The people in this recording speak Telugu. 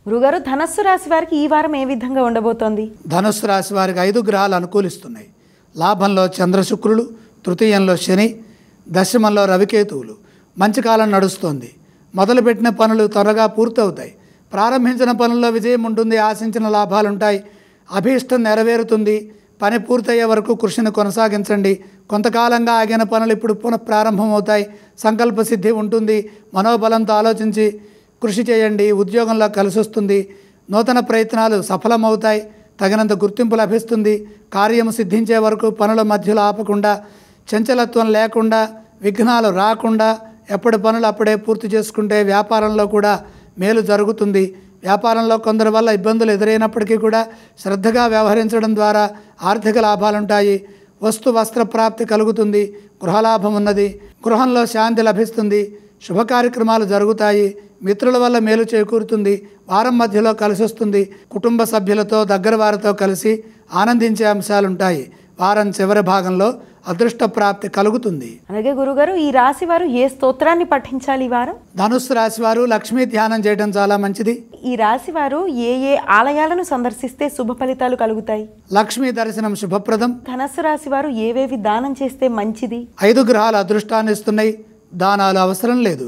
గురుగారు, ధనస్సు రాశి వారికి ఈ వారం ఏ విధంగా ఉండబోతోంది? ధనుస్సు రాశి వారికి 5 గ్రహాలు అనుకూలిస్తున్నాయి. లాభంలో చంద్ర శుక్రులు, తృతీయంలో శని, దశమంలో రవికేతువులు. మంచి కాలం నడుస్తోంది. మొదలుపెట్టిన పనులు త్వరగా పూర్తవుతాయి. ప్రారంభించిన పనుల్లో విజయం ఉంటుంది. ఆశించిన లాభాలుంటాయి. అభీష్టం నెరవేరుతుంది. పని పూర్తయ్యే వరకు కృషిని కొనసాగించండి. కొంతకాలంగా ఆగిన పనులు ఇప్పుడు పునఃప్రారంభమవుతాయి. సంకల్ప సిద్ధి ఉంటుంది. మనోబలంతో ఆలోచించి కృషి చేయండి. ఉద్యోగంలో కలిసి వస్తుంది. నూతన ప్రయత్నాలు సఫలమవుతాయి. తగినంత గుర్తింపు లభిస్తుంది. కార్యము సిద్ధించే వరకు పనుల మధ్యలో ఆపకుండా, చంచలత్వం లేకుండా, విఘ్నాలు రాకుండా ఎప్పటి పనులు అప్పుడే పూర్తి చేసుకుంటే వ్యాపారంలో కూడా మేలు జరుగుతుంది. వ్యాపారంలో కొందరి వల్ల ఇబ్బందులు ఎదురైనప్పటికీ కూడా శ్రద్ధగా వ్యవహరించడం ద్వారా ఆర్థిక లాభాలుంటాయి. వస్తు వస్త్ర ప్రాప్తి కలుగుతుంది. గృహలాభం ఉన్నది. గృహంలో శాంతి లభిస్తుంది. శుభ కార్యక్రమాలు జరుగుతాయి. మిత్రుల వల్ల మేలు చేకూరుతుంది. వారం మధ్యలో కలిసి వస్తుంది. కుటుంబ సభ్యులతో, దగ్గర వారితో కలిసి ఆనందించే అంశాలుంటాయి. వారం చివరి భాగంలో అదృష్ట ప్రాప్తి కలుగుతుంది. అలాగే గురుగారు, ఈ రాశి వారు ఏ స్తోత్రాన్ని పఠించాలి ఈ వారం? ధనుస్సు రాశి వారు లక్ష్మీ ధ్యానం చేయడం చాలా మంచిది. ఈ రాశి వారు ఏ ఏ ఆలయాలను సందర్శిస్తే శుభ ఫలితాలు కలుగుతాయి? లక్ష్మీ దర్శనం శుభప్రదం. ధనస్సు రాశి వారు ఏవేవి దానం చేస్తే మంచిది? 5 గ్రహాలు అదృష్టాన్ని ఇస్తున్నాయి. దానాలు అవసరం లేదు.